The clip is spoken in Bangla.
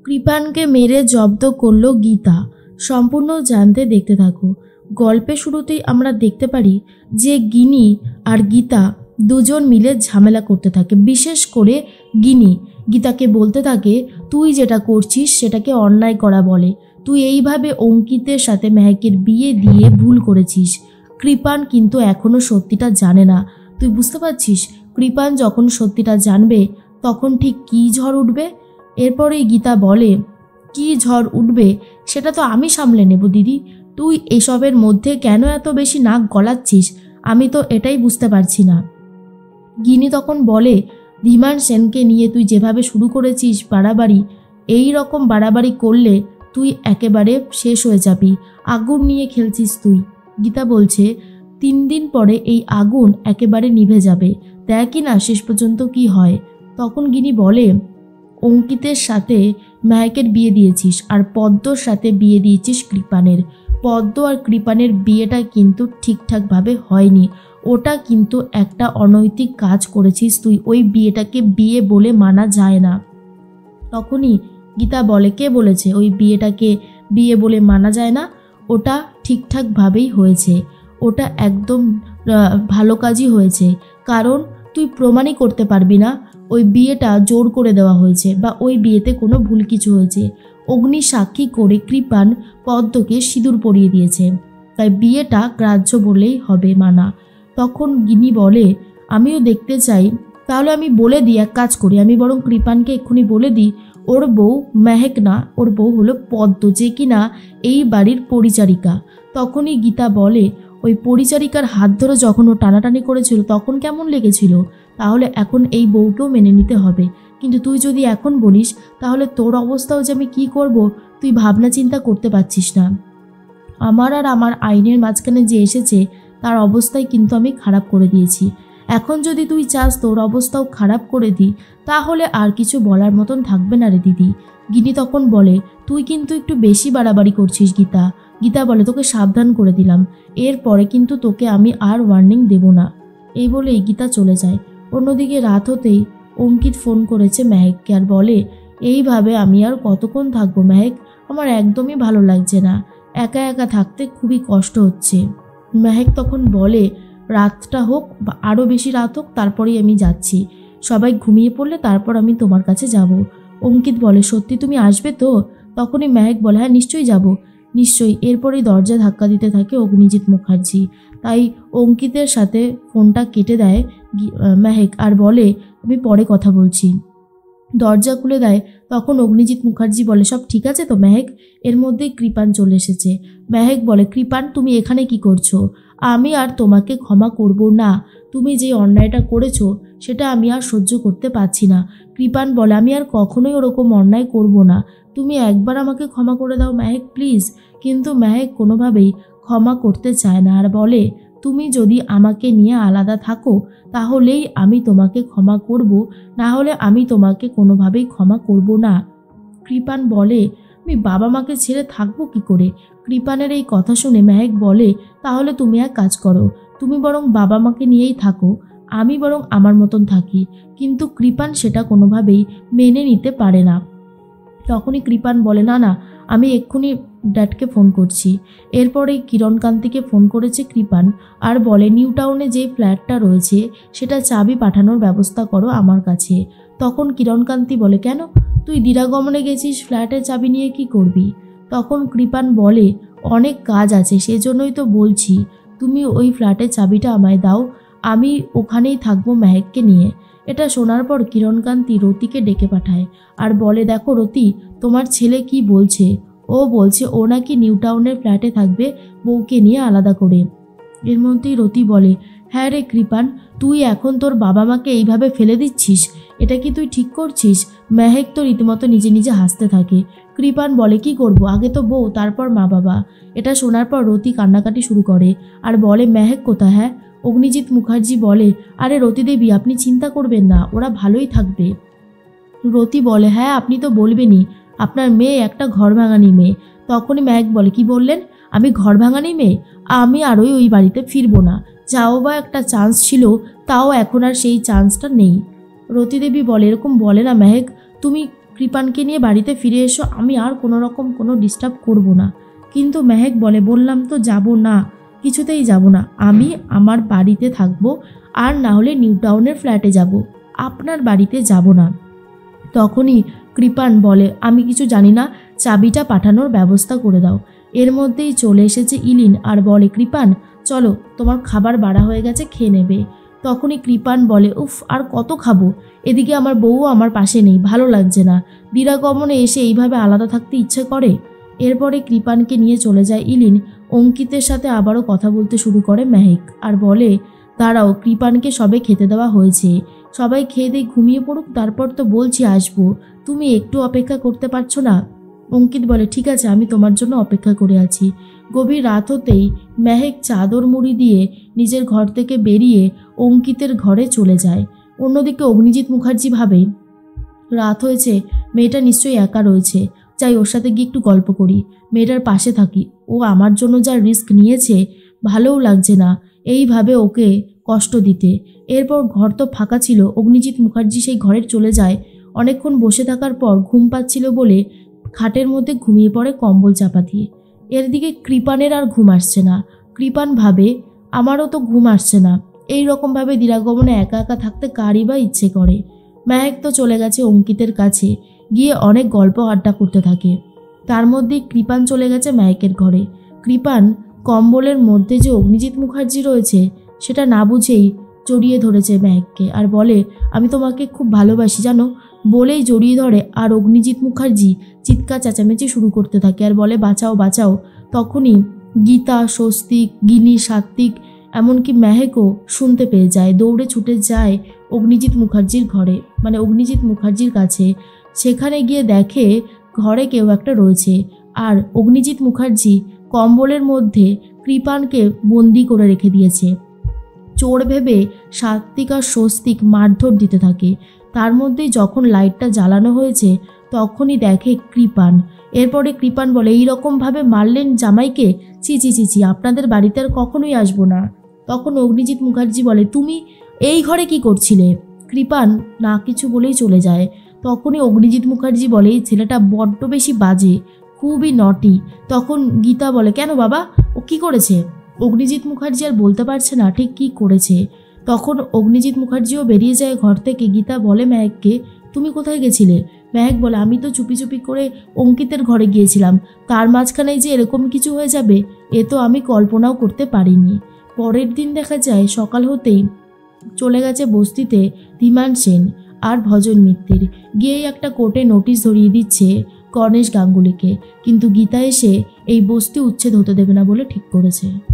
কৃপানকে মেরে জব্দ করল গীতা। সম্পূর্ণ জানতে দেখতে থাকো। গল্পের শুরুতেই আমরা দেখতে পারি যে গিনি আর গীতা দুজন মিলে ঝামেলা করতে থাকে। বিশেষ করে গিনি গীতাকে বলতে থাকে, তুই যেটা করছিস সেটাকে অন্যায় করা বলে। তুই এইভাবে অঙ্কিতের সাথে মেহেকের বিয়ে দিয়ে ভুল করেছিস। কৃপান কিন্তু এখনও সত্যিটা জানে না। তুই বুঝতে পারছিস কৃপান যখন সত্যিটা জানবে তখন ঠিক কী ঝড় উঠবে। এরপরেই গীতা বলে, কি ঝড় উঠবে সেটা তো আমি সামলে নেব দিদি। তুই এসবের মধ্যে কেন এত বেশি নাক গলাচ্ছিস আমি তো এটাই বুঝতে পারছি না। গিনি তখন বলে, ধীমান সেনকে নিয়ে তুই যেভাবে শুরু করেছিস বাড়াবাড়ি, এই রকম বাড়াবাড়ি করলে তুই একেবারে শেষ হয়ে যাবি। আগুন নিয়ে খেলছিস তুই। গীতা বলছে, 3 দিন পরে এই আগুন একেবারে নিভে যাবে, দেখি না শেষ পর্যন্ত কি হয়। তখন গিনি বলে, অঙ্কিতের সাথে মেহেকের বিয়ে দিয়েছিস আর পদ্মর সাথে বিয়ে দিয়েছিস কৃপানের। পদ্ম আর কৃপানের বিয়েটা কিন্তু ঠিকঠাকভাবে হয়নি। ওটা কিন্তু একটা অনৈতিক কাজ করেছিস তুই। ওই বিয়েটাকে বিয়ে বলে মানা যায় না। তখনই গীতা বলে, কে বলেছে ওই বিয়েটাকে বিয়ে বলে মানা যায় না? ওটা ঠিকঠাকভাবেই হয়েছে। ওটা একদম ভালো কাজই হয়েছে। কারণ তুই প্রমাণই করতে পারবি না ওই বিয়েটা জোর করে দেওয়া হয়েছে বা ওই বিয়েতে কোনো ভুল কিছু হয়েছে। অগ্নি সাক্ষী করে কৃপান পদ্মকে সিঁদুর পরিয়ে দিয়েছে, তাই বিয়েটা গ্রাহ্য বলেই হবে মানা। তখন গিনি বলে, আমিও দেখতে চাই। তাহলে আমি বলে দিই, এক কাজ করি, আমি বরং কৃপানকে এক্ষুনি বলে দিই ওর বউ মেহেক না, ওর বউ হলো পদ্ম, যে কিনা এই বাড়ির পরিচারিকা। তখনই গীতা বলে, ওই পরিচারিকার হাত ধরে যখন ও টানাটানি করেছিল তখন কেমন লেগেছিল? তাহলে এখন এই বউকেও মেনে নিতে হবে। কিন্তু তুই যদি এখন বলিস তাহলে তোর অবস্থাও যে আমি কী করব তুই ভাবনা চিন্তা করতে পারছিস না। আমার আর আমার আইনের মাঝখানে যে এসেছে তার অবস্থাই কিন্তু আমি খারাপ করে দিয়েছি। এখন যদি তুই চাস তোর অবস্থাও খারাপ করে দিই তাহলে আর কিছু বলার মতন থাকবে না রে দিদি। গিনি তখন বলে, তুই কিন্তু একটু বেশি বাড়াবাড়ি করছিস গীতা। গীতা বলে, তোকে সাবধান করে দিলাম, এরপরে কিন্তু তোকে আমি আর ওয়ার্নিং দেব না। এই বলেই গীতা চলে যায়। অন্যদিকে রাত হতেই অঙ্কিত ফোন করেছে মেহেককে আর বলে, এইভাবে আমি আর কতক্ষণ থাকবো মেহেক? আমার একদমই ভালো লাগছে না, একা একা থাকতে খুবই কষ্ট হচ্ছে। মেহেক তখন বলে, রাতটা হোক বা আরও বেশি রাত হোক তারপরেই আমি যাচ্ছি। সবাই ঘুমিয়ে পড়লে তারপর আমি তোমার কাছে যাব। অঙ্কিত বলে, সত্যি তুমি আসবে তো? তখনই মেহেক বলে, হ্যাঁ নিশ্চয়ই যাব, নিশ্চয়ই। এরপরেই দরজা ধাক্কা দিতে থাকে অগ্নিজিৎ মুখার্জি। তাই অঙ্কিতের সাথে ফোনটা কেটে দেয় মেহেক আর বলে, আমি পরে কথা বলছি। দরজা খুলে দেয় তখন অগ্নিজিৎ মুখার্জি বলে, সব ঠিক আছে তো মেহেক? এর মধ্যেই কৃপান চলে এসেছে। মেহেক বলে, কৃপান তুমি এখানে কি করছো? আমি আর তোমাকে ক্ষমা করব না। তুমি যে অন্যায়টা করেছো সেটা আমি আর সহ্য করতে পারছি না। কৃপান বলে, আমি আর কখনোই ওরকম অন্যায় করব না। তুমি একবার আমাকে ক্ষমা করে দাও মেহেক প্লিজ। কিন্তু মেহেক কোনোভাবেই ক্ষমা করতে চায় না আর বলে, তুমি যদি আমাকে নিয়ে আলাদা থাকো তাহলেই আমি তোমাকে ক্ষমা করব, না হলে আমি তোমাকে কোনোভাবেই ক্ষমা করব না। কৃপান বলে, আমি বাবা মাকে ছেড়ে থাকবো কি করে? কৃপানের এই কথা শুনে মেহেক বলে, তাহলে তুমি এক কাজ করো, তুমি বরং বাবা মাকে নিয়েই থাকো, আমি বরং আমার মতন থাকি। কিন্তু কৃপান সেটা কোনোভাবেই মেনে নিতে পারে না। তখনই কৃপান বলে, না না, আমি এক্ষুনি ড্যাডকে ফোন করছি। এরপরে কিরণকান্তিকে ফোন করেছে কৃপান আর বলে, নিউ টাউনে যে ফ্ল্যাটটা রয়েছে সেটা চাবি পাঠানোর ব্যবস্থা করো আমার কাছে। তখন কিরণকান্তি বলে, কেন? তুই দিরাগমনে গেছিস, ফ্ল্যাটের চাবি নিয়ে কি করবি? তখন কৃপান বলে, অনেক কাজ আছে সেজন্যই তো বলছি, তুমি ওই ফ্ল্যাটের চাবিটা আমায় দাও, আমি ওখানেই থাকবো মেহেককে নিয়ে। এটা শোনার পর কিরণকান্তি রতিকে ডেকে পাঠায় আর বলে, দেখো রতি, তোমার ছেলে কি বলছে। ও বলছে ও নাকি নিউ টাউনের ফ্ল্যাটে থাকবে বউকে নিয়ে আলাদা করে। এর মধ্যেই রতি বলে, হ্যাঁ রে কৃপান, তুই এখন তোর বাবা মাকে এইভাবে ফেলে দিচ্ছিস, এটা কি তুই ঠিক করছিস? মেহেক তো রীতিমতো নিজে নিজে হাসতে থাকে। কৃপান বলে, কি করব, আগে তো বউ তারপর মা বাবা। এটা শোনার পর রতি কান্নাকাটি শুরু করে আর বলে, মেহেক কোথায়? হ্যাঁ? অগ্নিজিৎ মুখার্জি বলে, আরে রতি দেবী আপনি চিন্তা করবেন না, ওরা ভালোই থাকবে। রতি বলে, হ্যাঁ আপনি তো বলবেনই, আপনার মেয়ে একটা ঘর ভাঙানি মেয়ে। তখনই মেহেক বলে, কি বললেন? আমি ঘর ভাঙানি মেয়ে? আমি আরই ওই বাড়িতে ফিরবো না। যাও বা একটা চান্স ছিল, তাও এখন আর সেই চান্সটা নেই। রতি দেবী বলে, এরকম বলে না মেহেক, তুমি কৃপানকে নিয়ে বাড়িতে ফিরে এসো, আমি আর কোনো রকম কোনো ডিস্টার্ব করব না। কিন্তু মেহেক বলে, বললাম তো যাব না, কিছুতেই যাব না, আমি আমার বাড়িতে থাকবো, আর না হলে নিউ টাউনের ফ্ল্যাটে যাব, আপনার বাড়িতে যাব না। তখনই কৃপান বলে, আমি কিছু জানি না, চাবিটা পাঠানোর ব্যবস্থা করে দাও। এর মধ্যেই চলে এসেছে ইলিন আর বলে, কৃপান চলো, তোমার খাবার বাড়া হয়ে গেছে, খেয়ে নেবে। তখনই কৃপান বলে, উফ আর কত খাবো, এদিকে আমার বউও আমার পাশে নেই, ভালো লাগছে না, দিরাগমনে এসে এইভাবে আলাদা থাকতে ইচ্ছে করে। এরপরে কৃপানকে নিয়ে চলে যায় ইলিন। অঙ্কিতের সাথে আবারও কথা বলতে শুরু করে মেহেক আর বলে, দাঁড়াও, কৃপানকে সবে খেতে দেওয়া হয়েছে, সবাই খেয়ে দিয়ে ঘুমিয়ে পড়ুক, তারপর তো বলছি আসবো, তুমি একটু অপেক্ষা করতে পারছো না? অঙ্কিত বলে, ঠিক আছে, আমি তোমার জন্য অপেক্ষা করে আছি। গভীর রাত হতেই মেহেক চাদর মুড়ি দিয়ে নিজের ঘর থেকে বেরিয়ে অঙ্কিতের ঘরে চলে যায়। অন্যদিকে অগ্নিজিৎ মুখার্জি ভাবে, রাত হয়েছে, মেয়েটা নিশ্চয়ই একা রয়েছে, যাই ওর সাথে গিয়ে একটু গল্প করি, মেয়েটার পাশে থাকি, ও আমার জন্য যা রিস্ক নিয়েছে ভালোও লাগছে না এইভাবে ওকে কষ্ট দিতে। এরপর ঘর তো ফাঁকা ছিল, অগ্নিজিৎ মুখার্জি সেই ঘরে চলে যায়। অনেকক্ষণ বসে থাকার পর ঘুম পাচ্ছিল বলে খাটের মধ্যে ঘুমিয়ে পড়ে কম্বল চাপা দিয়ে। এর দিকে কৃপানের আর ঘুম আসছে না। কৃপান ভাবে, আমারও তো ঘুম আসছে না, এই রকমভাবে দিরাগমনে একা একা থাকতে কারই বা ইচ্ছে করে। মেহেক তো চলে গেছে অঙ্কিতের কাছে, গিয়ে অনেক গল্প আড্ডা করতে থাকে। তার মধ্যেই কৃপান চলে গেছে মেহেকের ঘরে। কৃপান কম্বলের মধ্যে যে অগ্নিজিৎ মুখার্জি রয়েছে সেটা না বুঝেই জড়িয়ে ধরেছে মেহেককে আর বলে, আমি তোমাকে খুব ভালোবাসি জানো, বলেই জড়িয়ে ধরে। আর অগ্নিজিৎ মুখার্জি চিৎকার চেঁচামেচি শুরু করতে থাকে আর বলে, বাঁচাও বাঁচাও। তখনই গীতা, স্বস্তিক, গিনি, সাত্বিক, এমনকি মেহেকও শুনতে পেয়ে যায়, দৌড়ে ছুটে যায় অগ্নিজিৎ মুখার্জির ঘরে, মানে অগ্নিজিৎ মুখার্জির কাছে। সেখানে গিয়ে দেখে ঘরে কেউ একটা রয়েছে, আর অগ্নিজিৎ মুখার্জি কম্বলের মধ্যে কৃপানকে বন্দি করে রেখে দিয়েছে। চোর ভেবে সাত্বিক আর স্বস্তিক মারধর দিতে থাকে। তার মধ্যেই যখন লাইটটা জ্বালানো হয়েছে তখনই দেখে কৃপান। এরপরে কৃপান বলে, এইরকমভাবে মারলেন জামাইকে, চি চি চি চি, আপনাদের বাড়িতে আর কখনোই আসবো না। তখন অগ্নিজিৎ মুখার্জি বলে, তুমি এই ঘরে কি করছিলে? কৃপান না কিছু বলেই চলে যায়। তখনই অগ্নিজিৎ মুখার্জি বলে, এই ছেলেটা বড্ড বেশি বাজে, খুবই নটি। তখন গীতা বলে, কেন বাবা, ও কি করেছে? অগ্নিজিৎ মুখার্জি আর বলতে পারছে না ঠিক কী করেছে। তখন অগ্নিজিৎ মুখার্জিও বেরিয়ে যায় ঘর থেকে। গীতা বলে মেহেককে, তুমি কোথায় গেছিলে? মেহেক বলে, আমি তো চুপি চুপি করে অঙ্কিতের ঘরে গিয়েছিলাম, তার মাঝখানে যে এরকম কিছু হয়ে যাবে এ তো আমি কল্পনাও করতে পারিনি। পরের দিন দেখা যায় সকাল হতেই চলে গেছে বস্তিতে ধীমান সেন আর ভজন মিত্তির, গিয়েই একটা কোর্টে নোটিশ ধরিয়ে দিচ্ছে গণেশ গাঙ্গুলিকে। কিন্তু গীতা এসে এই বস্তি উচ্ছেদ হতে দেবে না বলে ঠিক করেছে।